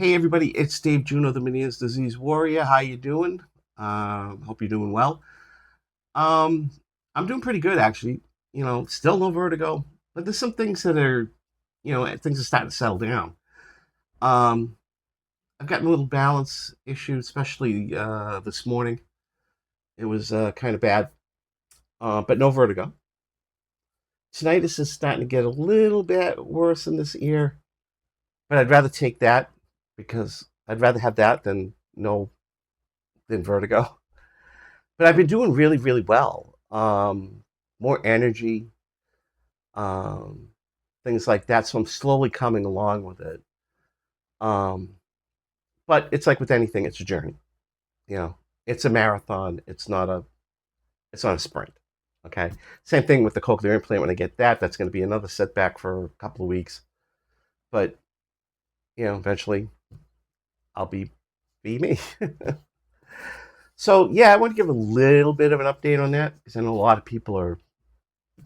Hey everybody, it's Dave Juno, the Meniere's Disease Warrior. How you doing? Hope you're doing well. Um, I'm doing pretty good actually. Still no vertigo, but there's some things that are, things are starting to settle down. Um, I've gotten a little balance issue, especially this morning. It was kind of bad, but no vertigo. Tinnitus is starting to get a little bit worse in this ear, but I'd rather take that because I'd rather have that than no than vertigo. But I've been doing really, really well. More energy, um, things like that. So I'm slowly coming along with it. Um, but it's like with anything, it's a journey. You know, it's a marathon. It's not a sprint. Okay. Same thing with the cochlear implant. When I get that, that's going to be another setback for a couple of weeks. But eventually I'll be me. So yeah, I want to give a little bit of an update on that because I know a lot of people are,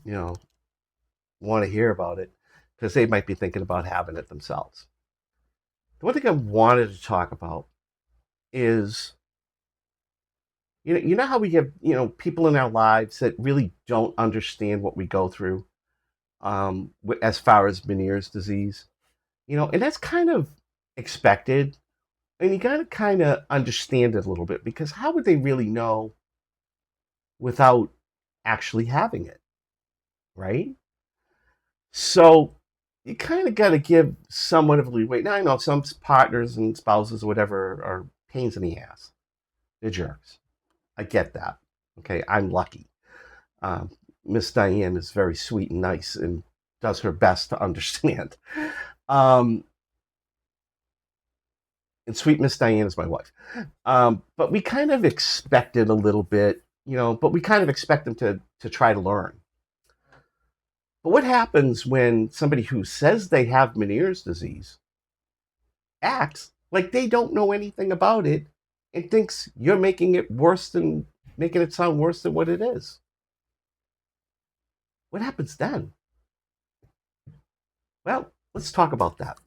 you know, want to hear about it because they might be thinking about having it themselves. The one thing I wanted to talk about is you know how we have people in our lives that really don't understand what we go through as far as Meniere's disease, and that's kind of expected, and you got to kind of understand it a little bit because how would they really know without actually having it, right? So you kind of got to give somewhat of a leeway. Now I know some partners and spouses or whatever are pains in the ass. They're jerks. I get that. Okay, I'm lucky. Um, Miss Diane is very sweet and nice and does her best to understand. Um, and sweet Miss Diane is my wife. But we kind of expect it a little bit, but we kind of expect them to try to learn. But what happens when somebody who says they have Meniere's disease acts like they don't know anything about it and thinks you're making it sound worse than what it is? What happens then? Well, let's talk about that,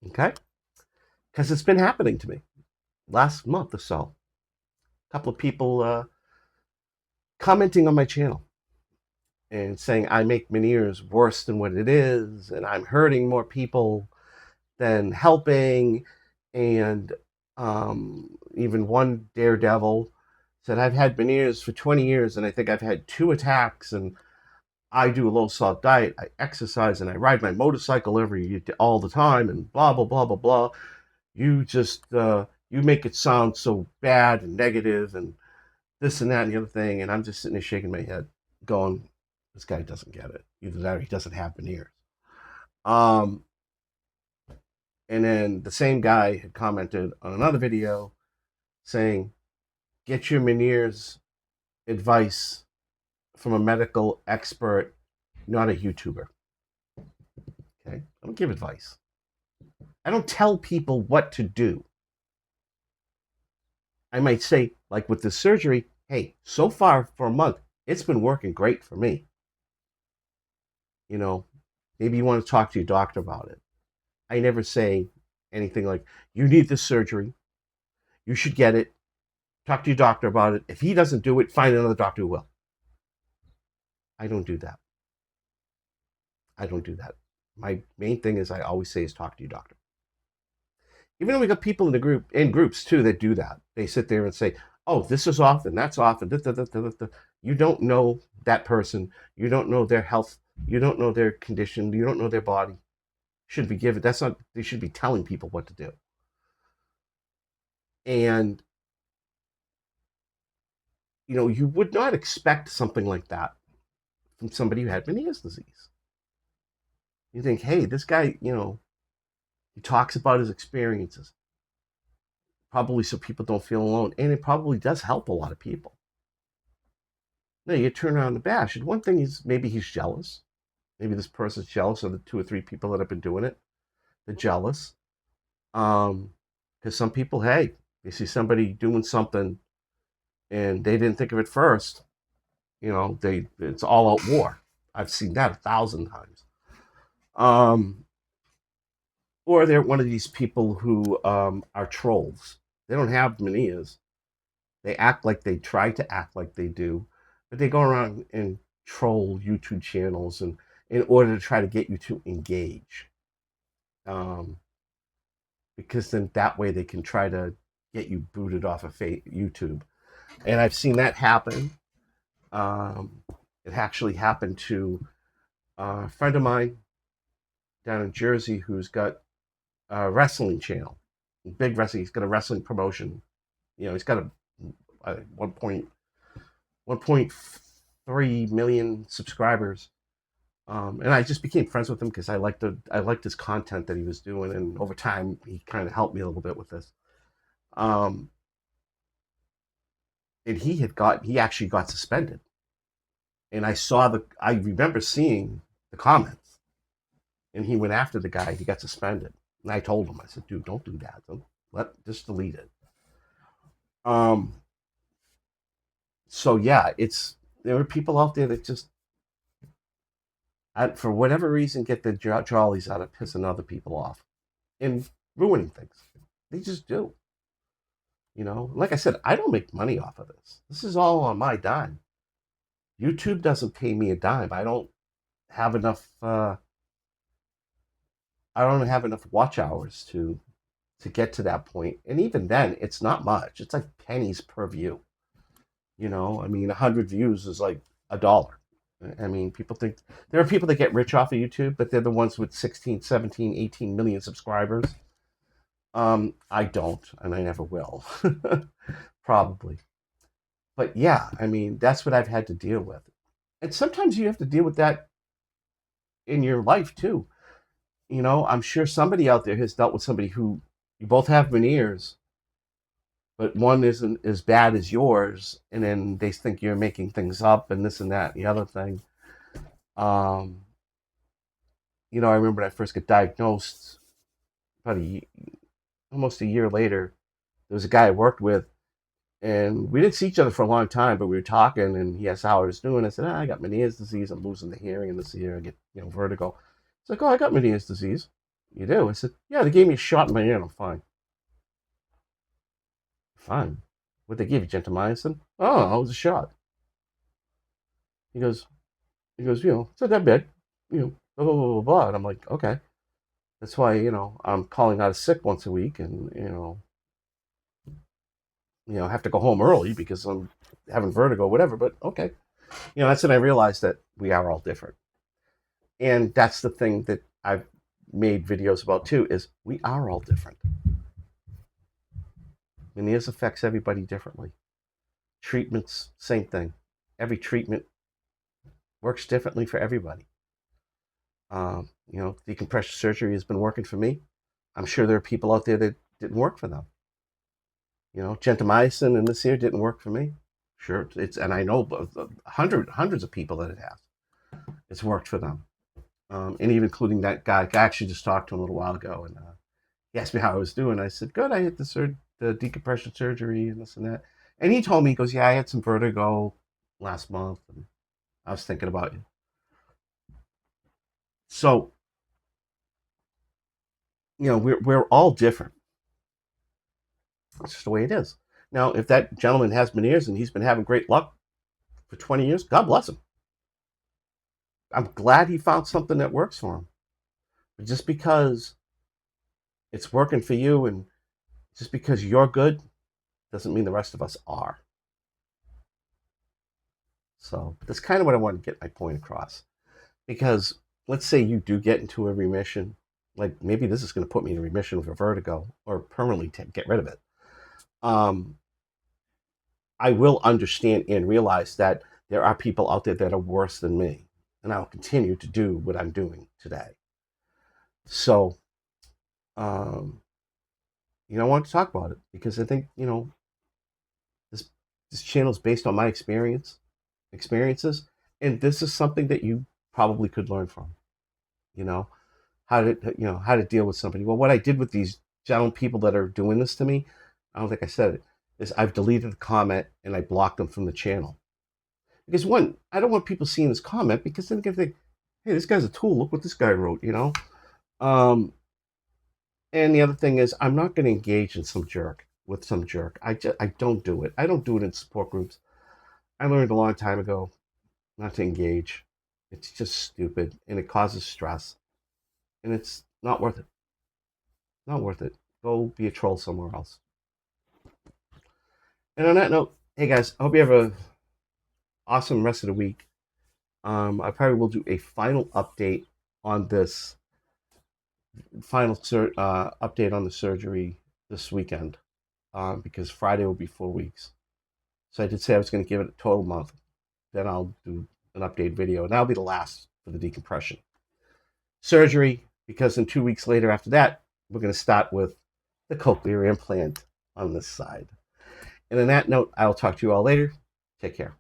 okay? Because it's been happening to me last month or so. A couple of people commenting on my channel and saying I make Meniere's worse than what it is, and I'm hurting more people than helping. And even one daredevil said, I've had Meniere's for 20 years, and I think I've had 2 attacks, and I do a low salt diet, I exercise, and I ride my motorcycle all the time, and blah blah blah blah blah. You make it sound so bad and negative, and this and that and the other thing, and I'm just sitting there shaking my head, going, "This guy doesn't get it. Either that, or he doesn't have veneers." Um, and then the same guy had commented on another video saying, "Get your Meniere's advice from a medical expert, not a YouTuber." Okay, I don't give advice. I don't tell people what to do. I might say, like with this surgery, hey, so far for a month, it's been working great for me. You know, maybe you want to talk to your doctor about it. I never say anything like, you need this surgery, you should get it, talk to your doctor about it. If he doesn't do it, find another doctor who will. I don't do that. I don't do that. My main thing is I always say is talk to your doctor. Even though we got people in groups too that do that. They sit there and say, "Oh, this is off and that's off," and da, da, da, da, da. You don't know that person. You don't know their health. You don't know their condition. You don't know their body. Should be given. That's not. They should be telling people what to do. And you would not expect something like that from somebody who had Meniere's disease. You think, hey, this guy, he talks about his experiences, probably so people don't feel alone, and it probably does help a lot of people. No, you turn around and bash. And one thing is maybe he's jealous. Maybe this person's jealous of the 2 or 3 people that have been doing it. They're jealous. Because some people, hey, they see somebody doing something and they didn't think of it first. It's all out war. I've seen that 1,000 times. Um, or they're one of these people who are trolls. They don't have Meniere's. They act like they try to act like they do, but they go around and troll YouTube channels and in order to try to get you to engage. Um, because then that way they can try to get you booted off of YouTube. And I've seen that happen. Um, it actually happened to a friend of mine down in Jersey who's got a wrestling channel, big wrestling. He's got a wrestling promotion. He's got a 1.3 million subscribers. And I just became friends with him because I liked his content that he was doing, and over time he kind of helped me a little bit with this. Um, and he actually got suspended, and I remember seeing the comments, and he went after the guy. He got suspended, and I told him, I said, "Dude, don't do that. Just delete it." Um, so yeah, there are people out there that just, for whatever reason, get the jollies out of pissing other people off and ruining things. They just do. Like I said, I don't make money off of this. This is all on my dime. YouTube doesn't pay me a dime. Have enough. I don't have enough watch hours to get to that point. And even then, it's not much. It's like pennies per view. I mean, 100 views is like $1. I mean, people think there are people that get rich off of YouTube, but they're the ones with 16, 17, 18 million subscribers. I don't, and I never will, probably. But yeah, I mean, that's what I've had to deal with. And sometimes you have to deal with that in your life too. I'm sure somebody out there has dealt with somebody who you both have veneers, but one isn't as bad as yours, and then they think you're making things up and this and that and the other thing. Um, I remember when I first got diagnosed, about almost a year later. There was a guy I worked with, and we didn't see each other for a long time, but we were talking, and he asked how I was doing. I said, I got Meniere's disease. I'm losing the hearing in this ear. I get, vertigo. He's like, oh, I got Meniere's disease. You do? I said, yeah, they gave me a shot in my ear, and I'm fine. Fine. What they give you, gentamicin? Oh, it was a shot. He goes, it's not that bad. Blah, blah, blah, blah, blah. And I'm like, okay. That's why, I'm calling out sick once a week, and, have to go home early because I'm having vertigo, whatever. But okay. That's when I realized that we are all different. And that's the thing that I've made videos about too, is we are all different. Meniere's affects everybody differently. Treatments, same thing. Every treatment works differently for everybody. Decompression surgery has been working for me. I'm sure there are people out there that didn't work for them. Gentamicin in this here didn't work for me. Sure, and I know hundreds of people that it has. It's worked for them, and even including that guy. I actually just talked to him a little while ago, and he asked me how I was doing. I said, "Good. I hit the decompression surgery and this and that." And he told me, he goes, "Yeah, I had some vertigo last month, and I was thinking about you." So we're all different. It's just the way it is. Now, if that gentleman has Meniere's and he's been having great luck for 20 years, God bless him. I'm glad he found something that works for him. But just because it's working for you and just because you're good doesn't mean the rest of us are. So that's kind of what I want to get my point across. Because let's say you do get into a remission, like maybe this is going to put me in remission with a vertigo or permanently get rid of it. I will understand and realize that there are people out there that are worse than me, and I'll continue to do what I'm doing today. So, um, I want to talk about it because I think this channel is based on my experiences, and this is something that you probably could learn from. You know how to deal with somebody. Well, what I did with these gentlemen, people that are doing this to me, I don't think I said it, is I've deleted the comment and I blocked them from the channel. Because one, I don't want people seeing this comment because then they think, hey, this guy's a tool. Look what this guy wrote. Um, And the other thing is, I'm not going to engage in some jerk. I don't do it. I don't do it in support groups. I learned a long time ago not to engage. It's just stupid and it causes stress, and it's not worth it. Not worth it. Go be a troll somewhere else. And on that note, hey guys, I hope you have a awesome rest of the week. I probably will do a final update on this update on the surgery this weekend, because Friday will be 4 weeks. So I did say I was going to give it a total month. Then I'll do an update video, and that'll be the last for the decompression surgery. Because in 2 weeks later after that, we're going to start with the cochlear implant on this side. And on that note, I'll talk to you all later. Take care.